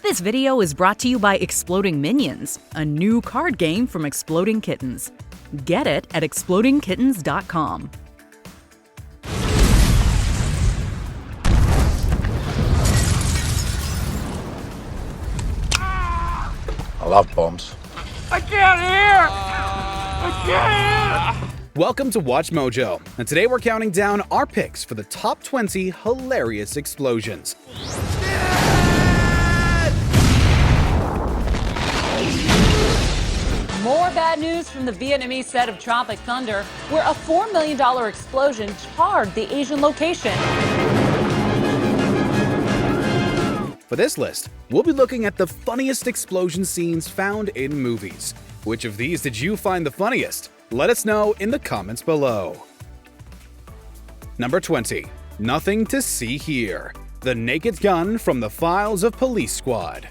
This video is brought to you by Exploding Minions, a new card game from Exploding Kittens. Get it at explodingkittens.com. I love bombs. I can't hear! I can't hear! Welcome to Watch Mojo, and today we're counting down our picks for the top 20 hilarious explosions. More bad news from the Vietnamese set of Tropic Thunder, where a $4 million explosion charred the Asian location. For this list, we'll be looking at the funniest explosion scenes found in movies. Which of these did you find the funniest? Let us know in the comments below. Number 20. Nothing to See Here. The Naked Gun from the Files of Police Squad.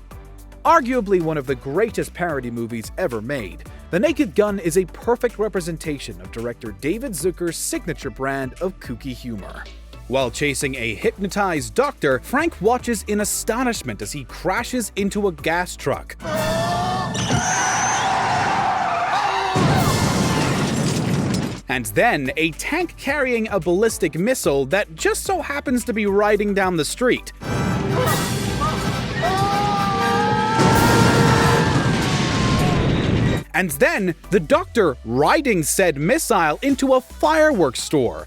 Arguably one of the greatest parody movies ever made, The Naked Gun is a perfect representation of director David Zucker's signature brand of kooky humor. While chasing a hypnotized doctor, Frank watches in astonishment as he crashes into a gas truck. And then, a tank carrying a ballistic missile that just so happens to be riding down the street. And then, the doctor riding said missile into a fireworks store.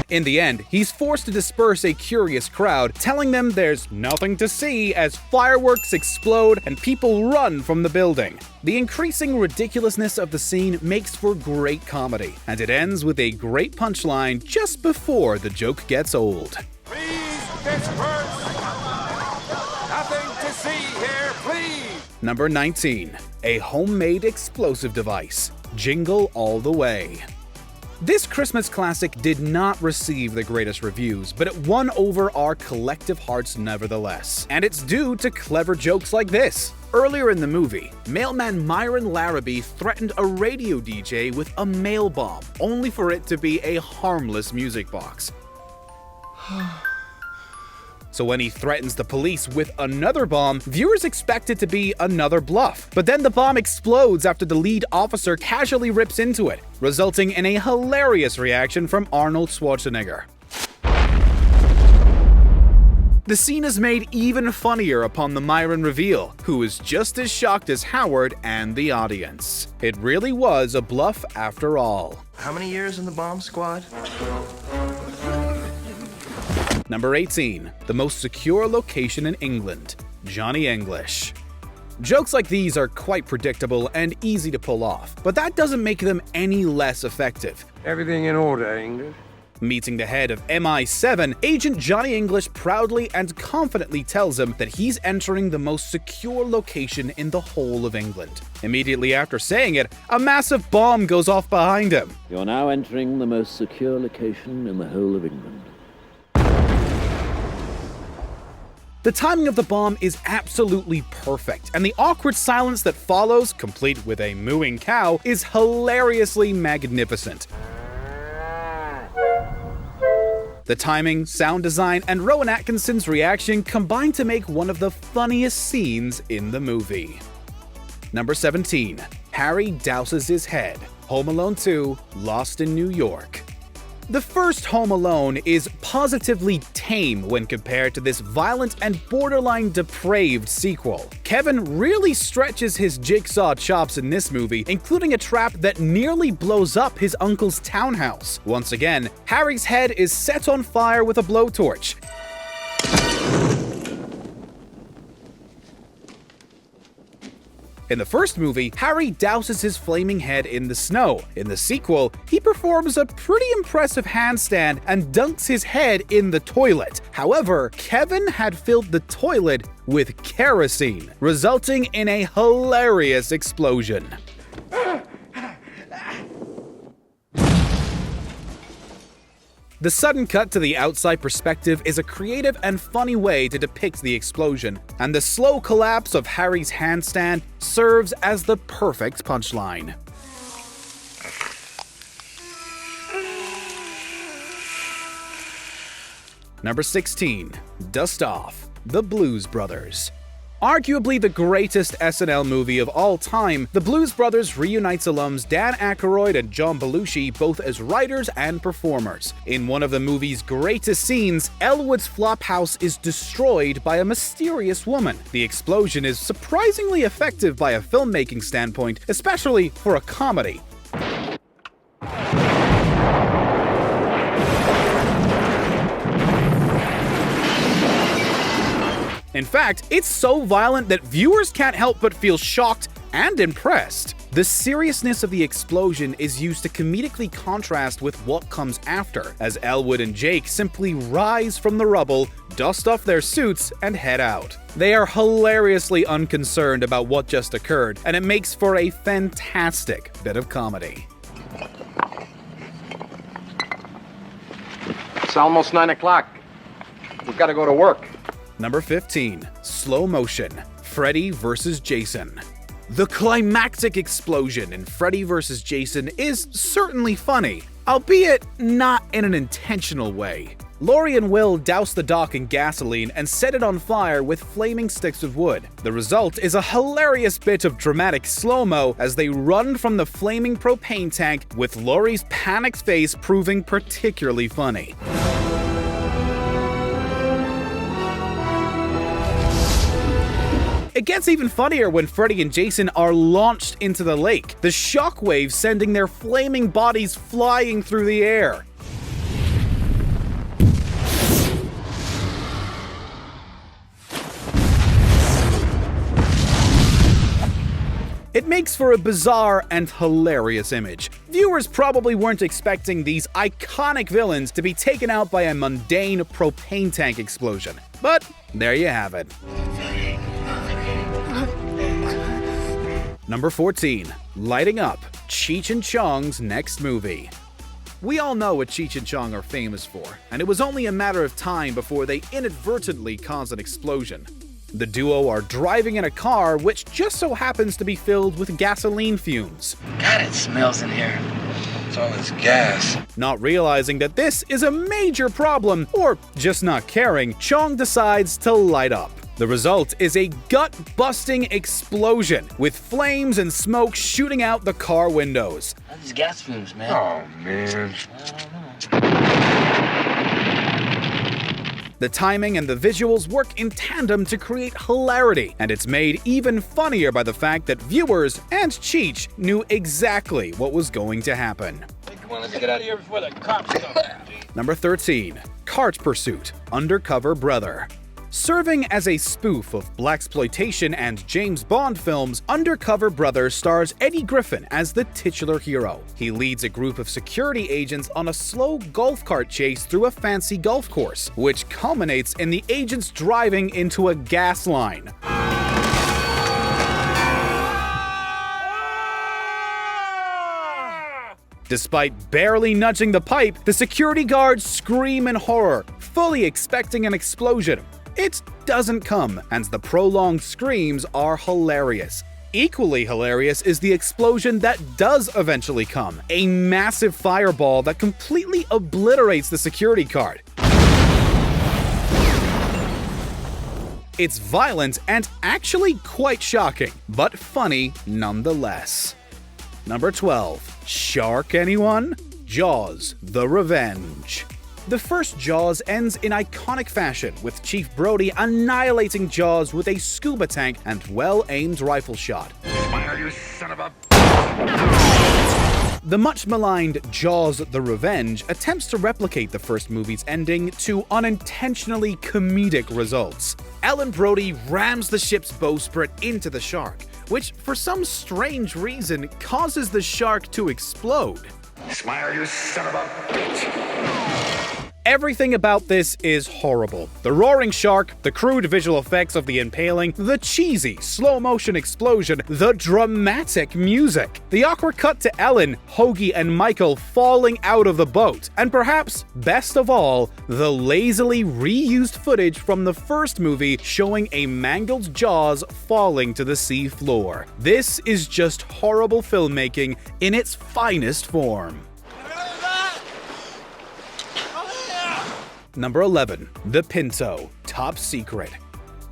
In the end, he's forced to disperse a curious crowd, telling them there's nothing to see as fireworks explode and people run from the building. The increasing ridiculousness of the scene makes for great comedy, and it ends with a great punchline just before the joke gets old. Please disperse! Nothing to see here, please! Number 19. A homemade explosive device. Jingle All the Way. This Christmas classic did not receive the greatest reviews, but it won over our collective hearts nevertheless. And it's due to clever jokes like this. Earlier in the movie, mailman Myron Larrabee threatened a radio DJ with a mail bomb, only for it to be a harmless music box. So when he threatens the police with another bomb, viewers expect it to be another bluff. But then the bomb explodes after the lead officer casually rips into it, resulting in a hilarious reaction from Arnold Schwarzenegger. The scene is made even funnier upon the Myron reveal, who is just as shocked as Howard and the audience. It really was a bluff after all. How many years in the bomb squad? Number 18. The most secure location in England. Johnny English. Jokes like these are quite predictable and easy to pull off, but that doesn't make them any less effective. Everything in order, English. Meeting the head of MI7, Agent Johnny English proudly and confidently tells him that he's entering the most secure location in the whole of England. Immediately after saying it, a massive bomb goes off behind him. You're now entering the most secure location in the whole of England. The timing of the bomb is absolutely perfect, and the awkward silence that follows, complete with a mooing cow, is hilariously magnificent. The timing, sound design, and Rowan Atkinson's reaction combine to make one of the funniest scenes in the movie. Number 17. Harry douses his head. Home Alone 2, Lost in New York. The first Home Alone is positively tame when compared to this violent and borderline depraved sequel. Kevin really stretches his jigsaw chops in this movie, including a trap that nearly blows up his uncle's townhouse. Once again, Harry's head is set on fire with a blowtorch. In the first movie, Harry douses his flaming head in the snow. In the sequel, he performs a pretty impressive handstand and dunks his head in the toilet. However, Kevin had filled the toilet with kerosene, resulting in a hilarious explosion. The sudden cut to the outside perspective is a creative and funny way to depict the explosion, and the slow collapse of Harry's handstand serves as the perfect punchline. Number 16. Dust Off, The Blues Brothers. Arguably the greatest SNL movie of all time, The Blues Brothers reunites alums Dan Aykroyd and John Belushi both as writers and performers. In one of the movie's greatest scenes, Elwood's flophouse is destroyed by a mysterious woman. The explosion is surprisingly effective by a filmmaking standpoint, especially for a comedy. In fact, it's so violent that viewers can't help but feel shocked and impressed. The seriousness of the explosion is used to comedically contrast with what comes after, as Elwood and Jake simply rise from the rubble, dust off their suits, and head out. They are hilariously unconcerned about what just occurred, and it makes for a fantastic bit of comedy. It's almost 9 o'clock. We've got to go to work. Number 15. Slow Motion, Freddy vs. Jason. The climactic explosion in Freddy vs. Jason is certainly funny, albeit not in an intentional way. Laurie and Will douse the dock in gasoline and set it on fire with flaming sticks of wood. The result is a hilarious bit of dramatic slow-mo as they run from the flaming propane tank, with Laurie's panicked face proving particularly funny. It gets even funnier when Freddy and Jason are launched into the lake, the shockwaves sending their flaming bodies flying through the air. It makes for a bizarre and hilarious image. Viewers probably weren't expecting these iconic villains to be taken out by a mundane propane tank explosion. But there you have it. Number 14. Lighting Up, Cheech and Chong's next movie. We all know what Cheech and Chong are famous for, and it was only a matter of time before they inadvertently caused an explosion. The duo are driving in a car which just so happens to be filled with gasoline fumes. God, it smells in here. It's all this gas. Not realizing that this is a major problem, or just not caring, Chong decides to light up. The result is a gut-busting explosion, with flames and smoke shooting out the car windows. How's these gas fumes, man? Oh, man. The timing and the visuals work in tandem to create hilarity, and it's made even funnier by the fact that viewers and Cheech knew exactly what was going to happen. Hey, come on, let's get out of here before the cops come. Number 13. Cart Pursuit, Undercover Brother. Serving as a spoof of blaxploitation and James Bond films, Undercover Brother stars Eddie Griffin as the titular hero. He leads a group of security agents on a slow golf cart chase through a fancy golf course, which culminates in the agents driving into a gas line. Despite barely nudging the pipe, the security guards scream in horror, fully expecting an explosion. It doesn't come, and the prolonged screams are hilarious. Equally hilarious is the explosion that does eventually come, a massive fireball that completely obliterates the security guard. It's violent and actually quite shocking, but funny nonetheless. Number 12. Shark anyone? Jaws: The Revenge. The first Jaws ends in iconic fashion, with Chief Brody annihilating Jaws with a scuba tank and well-aimed rifle shot. Fire, you son of a... The much-maligned Jaws: The Revenge attempts to replicate the first movie's ending to unintentionally comedic results. Ellen Brody rams the ship's bowsprit into the shark, which for some strange reason causes the shark to explode. Fire, you son of a bitch. Everything about this is horrible. The roaring shark, the crude visual effects of the impaling, the cheesy slow-motion explosion, the dramatic music, the awkward cut to Ellen, Hoagie, and Michael falling out of the boat, and perhaps, best of all, the lazily reused footage from the first movie showing a mangled Jaws falling to the sea floor. This is just horrible filmmaking in its finest form. Number 11. The Pinto Top Secret.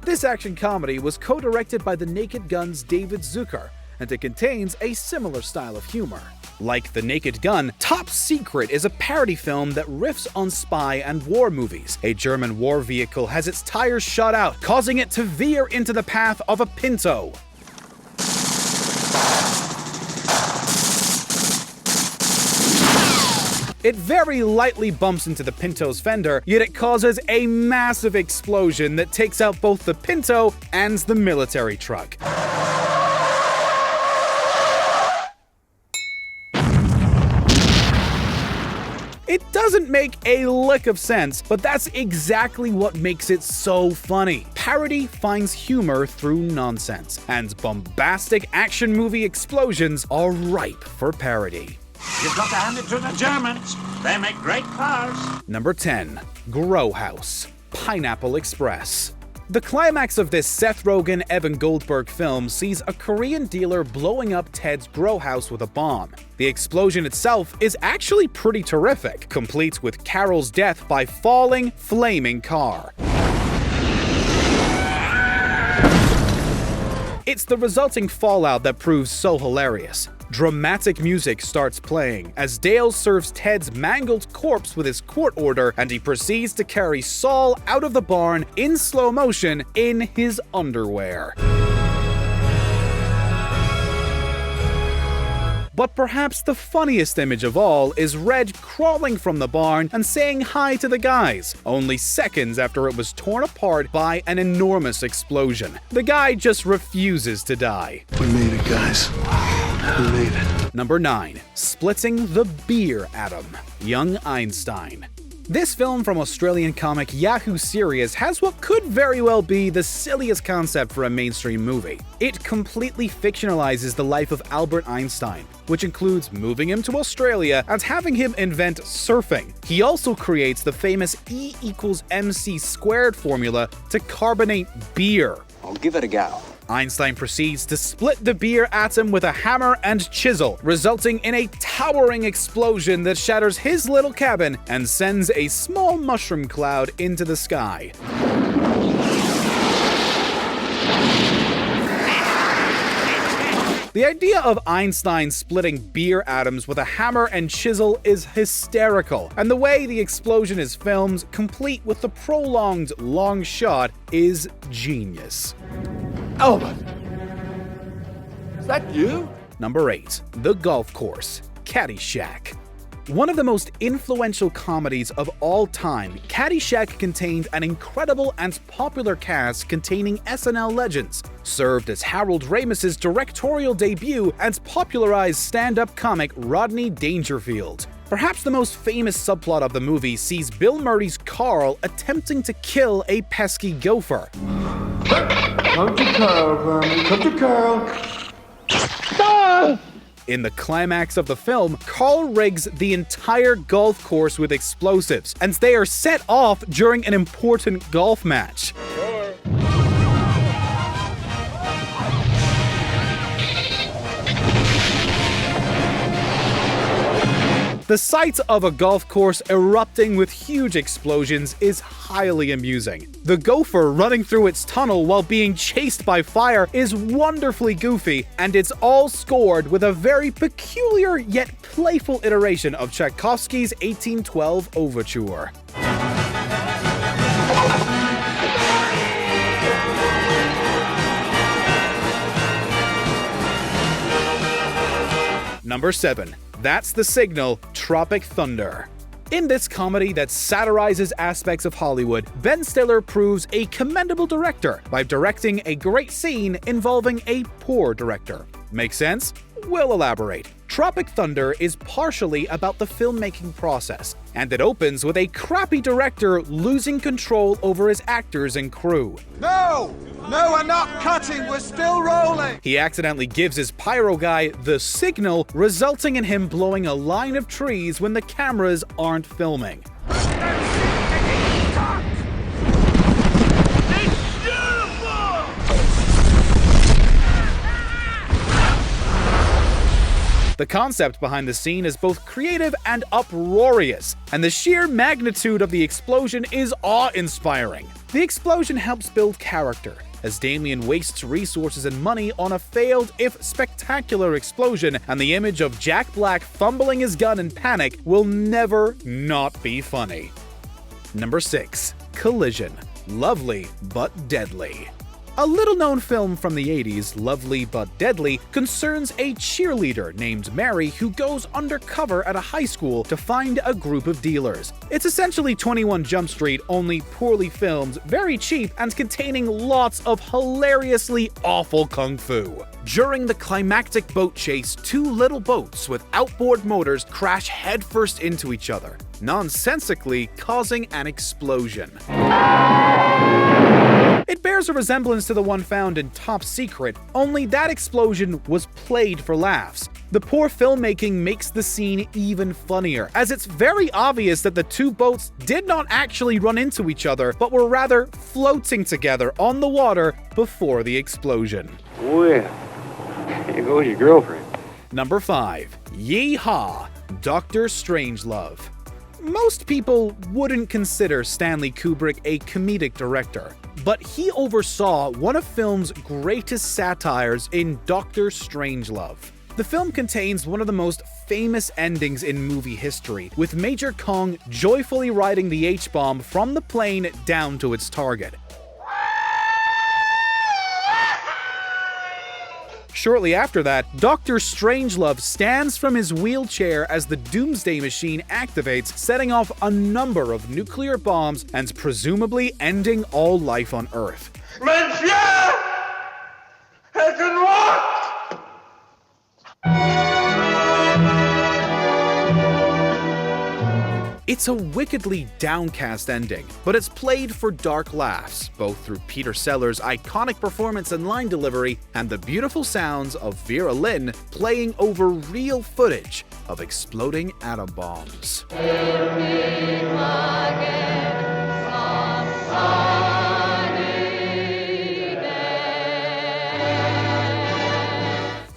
This action comedy was co-directed by the Naked Gun's David Zucker, and it contains a similar style of humor. Like The Naked Gun, Top Secret is a parody film that riffs on spy and war movies. A German war vehicle has its tires shot out, causing it to veer into the path of a Pinto. It very lightly bumps into the Pinto's fender, yet it causes a massive explosion that takes out both the Pinto and the military truck. It doesn't make a lick of sense, but that's exactly what makes it so funny. Parody finds humor through nonsense, and bombastic action movie explosions are ripe for parody. You've got to hand it to the Germans. They make great cars. Number 10. Grow House. Pineapple Express. The climax of this Seth Rogen, Evan Goldberg film sees a Korean dealer blowing up Ted's grow house with a bomb. The explosion itself is actually pretty terrific, complete with Carol's death by falling, flaming car. It's the resulting fallout that proves so hilarious. Dramatic music starts playing as Dale serves Ted's mangled corpse with his court order, and he proceeds to carry Saul out of the barn in slow motion in his underwear. But perhaps the funniest image of all is Red crawling from the barn and saying hi to the guys, only seconds after it was torn apart by an enormous explosion. The guy just refuses to die. We made it, guys. We made it. Number 9. Splitting the Beer Atom. Young Einstein. This film from Australian comic Yahoo Serious has what could very well be the silliest concept for a mainstream movie. It completely fictionalizes the life of Albert Einstein, which includes moving him to Australia and having him invent surfing. He also creates the famous E=mc² formula to carbonate beer. I'll give it a go. Einstein proceeds to split the beer atom with a hammer and chisel, resulting in a towering explosion that shatters his little cabin and sends a small mushroom cloud into the sky. The idea of Einstein splitting beer atoms with a hammer and chisel is hysterical, and the way the explosion is filmed, complete with the prolonged long shot, is genius. Albert, is that you? Number 8. The Golf Course. Caddyshack. One of the most influential comedies of all time, Caddyshack contained an incredible and popular cast containing SNL legends, served as Harold Ramis's directorial debut, and popularized stand-up comic Rodney Dangerfield. Perhaps the most famous subplot of the movie sees Bill Murray's Carl attempting to kill a pesky gopher. Come to Carl, Vermin. Come to Carl. Ah! In the climax of the film, Carl rigs the entire golf course with explosives, and they are set off during an important golf match. The sight of a golf course erupting with huge explosions is highly amusing. The gopher running through its tunnel while being chased by fire is wonderfully goofy, and it's all scored with a very peculiar yet playful iteration of Tchaikovsky's 1812 Overture. Number 7. That's the Signal, Tropic Thunder. In this comedy that satirizes aspects of Hollywood, Ben Stiller proves a commendable director by directing a great scene involving a poor director. Make sense? We'll elaborate. Tropic Thunder is partially about the filmmaking process, and it opens with a crappy director losing control over his actors and crew. No! No, we're not cutting, we're still rolling! He accidentally gives his pyro guy the signal, resulting in him blowing a line of trees when the cameras aren't filming. The concept behind the scene is both creative and uproarious, and the sheer magnitude of the explosion is awe-inspiring. The explosion helps build character, as Damien wastes resources and money on a failed, if spectacular, explosion, and the image of Jack Black fumbling his gun in panic will never not be funny. Number 6. Collision. Lovely but deadly. A little-known film from the 80s, Lovely but Deadly, concerns a cheerleader named Mary who goes undercover at a high school to find a group of dealers. It's essentially 21 Jump Street, only poorly filmed, very cheap, and containing lots of hilariously awful kung fu. During the climactic boat chase, 2 little boats with outboard motors crash headfirst into each other, nonsensically causing an explosion. It bears a resemblance to the one found in Top Secret, only that explosion was played for laughs. The poor filmmaking makes the scene even funnier, as it's very obvious that the 2 boats did not actually run into each other, but were rather floating together on the water before the explosion. Well, here goes your girlfriend. Number 5. Yee-haw! Dr. Strangelove. Most people wouldn't consider Stanley Kubrick a comedic director, but he oversaw one of film's greatest satires in Dr. Strangelove. The film contains one of the most famous endings in movie history, with Major Kong joyfully riding the H-bomb from the plane down to its target. Shortly after that, Dr. Strangelove stands from his wheelchair as the Doomsday Machine activates, setting off a number of nuclear bombs and presumably ending all life on Earth. Monsieur! I can walk! It's a wickedly downcast ending, but it's played for dark laughs, both through Peter Sellers' iconic performance and line delivery, and the beautiful sounds of Vera Lynn playing over real footage of exploding atom bombs.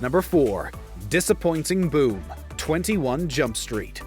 Number 4. Disappointing Boom. 21 Jump Street.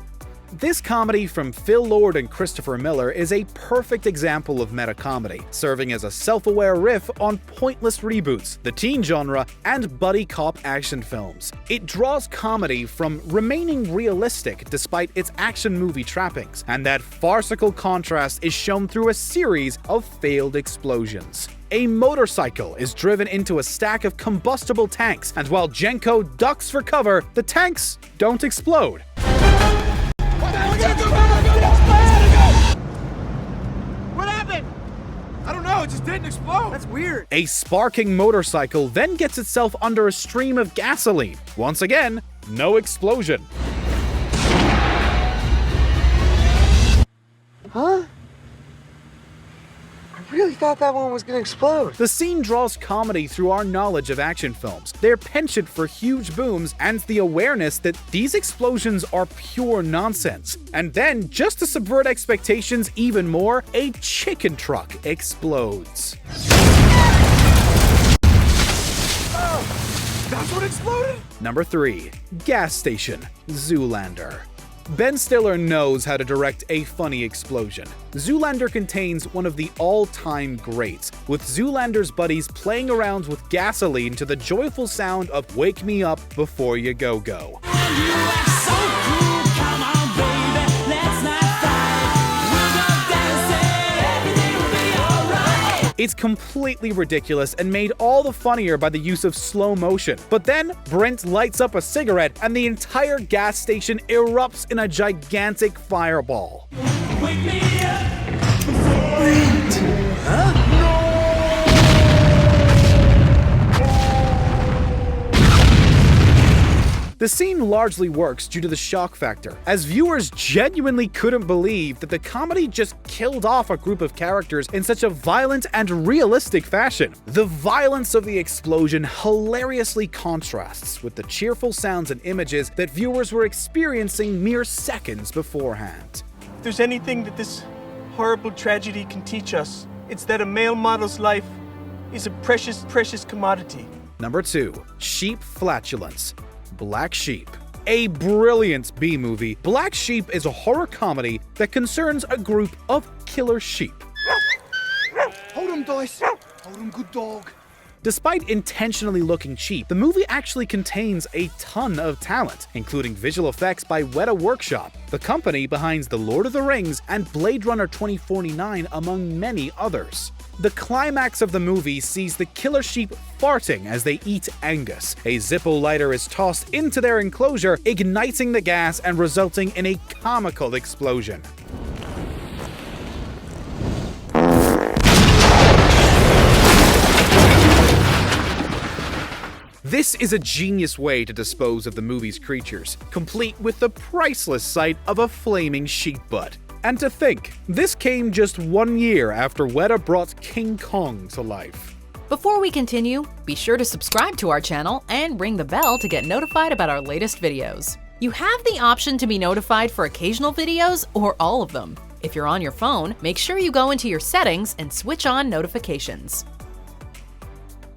This comedy from Phil Lord and Christopher Miller is a perfect example of meta-comedy, serving as a self-aware riff on pointless reboots, the teen genre, and buddy cop action films. It draws comedy from remaining realistic despite its action movie trappings, and that farcical contrast is shown through a series of failed explosions. A motorcycle is driven into a stack of combustible tanks, and while Jenko ducks for cover, the tanks don't explode. What happened? I don't know, it just didn't explode. That's weird. A sparking motorcycle then gets itself under a stream of gasoline. Once again, no explosion. Huh? I really thought that one was gonna explode. The scene draws comedy through our knowledge of action films, their penchant for huge booms, and the awareness that these explosions are pure nonsense. And then, just to subvert expectations even more, a chicken truck explodes. Oh, that's what exploded? Number 3. Gas Station. Zoolander. Ben Stiller knows how to direct a funny explosion. Zoolander contains one of the all-time greats, with Zoolander's buddies playing around with gasoline to the joyful sound of Wake Me Up Before You Go Go. It's completely ridiculous and made all the funnier by the use of slow motion. But then, Brent lights up a cigarette and the entire gas station erupts in a gigantic fireball. Wake me up before Brent! Huh? The scene largely works due to the shock factor, as viewers genuinely couldn't believe that the comedy just killed off a group of characters in such a violent and realistic fashion. The violence of the explosion hilariously contrasts with the cheerful sounds and images that viewers were experiencing mere seconds beforehand. If there's anything that this horrible tragedy can teach us, it's that a male model's life is a precious, precious commodity. Number 2. Sheep Flatulence. Black Sheep. A brilliant B-movie, Black Sheep is a horror comedy that concerns a group of killer sheep. Hold him, Dice. Hold him, good dog. Despite intentionally looking cheap, the movie actually contains a ton of talent, including visual effects by Weta Workshop, the company behind The Lord of the Rings and Blade Runner 2049, among many others. The climax of the movie sees the killer sheep farting as they eat Angus. A Zippo lighter is tossed into their enclosure, igniting the gas and resulting in a comical explosion. This is a genius way to dispose of the movie's creatures, complete with the priceless sight of a flaming sheep butt. And to think, this came just 1 year after Weta brought King Kong to life. Before we continue, be sure to subscribe to our channel and ring the bell to get notified about our latest videos. You have the option to be notified for occasional videos or all of them. If you're on your phone, make sure you go into your settings and switch on notifications.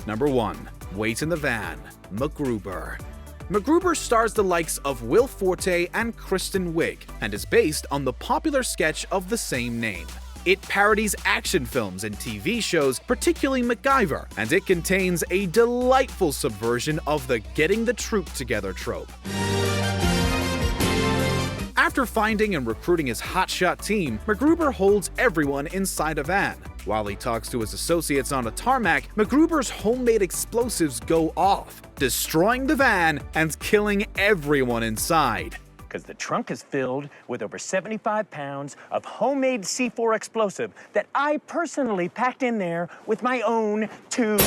Number 1. Wait in the Van, MacGruber. MacGruber stars the likes of Will Forte and Kristen Wiig, and is based on the popular sketch of the same name. It parodies action films and TV shows, particularly MacGyver, and it contains a delightful subversion of the getting the troop together trope. After finding and recruiting his hotshot team, MacGruber holds everyone inside a van. While he talks to his associates on a tarmac, MacGruber's homemade explosives go off, destroying the van and killing everyone inside. Because the trunk is filled with over 75 pounds of homemade C4 explosive that I personally packed in there with my own 2.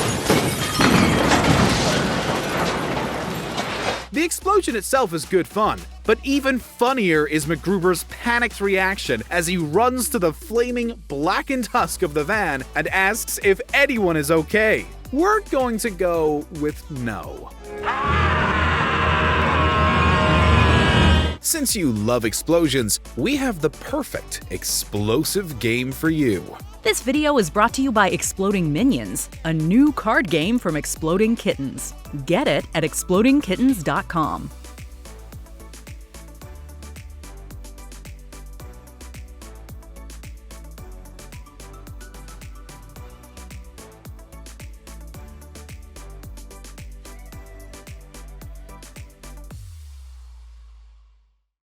The explosion itself is good fun, but even funnier is MacGruber's panicked reaction as he runs to the flaming, blackened husk of the van and asks if anyone is okay. We're going to go with no. Since you love explosions, we have the perfect explosive game for you. This video is brought to you by Exploding Minions, a new card game from Exploding Kittens. Get it at explodingkittens.com.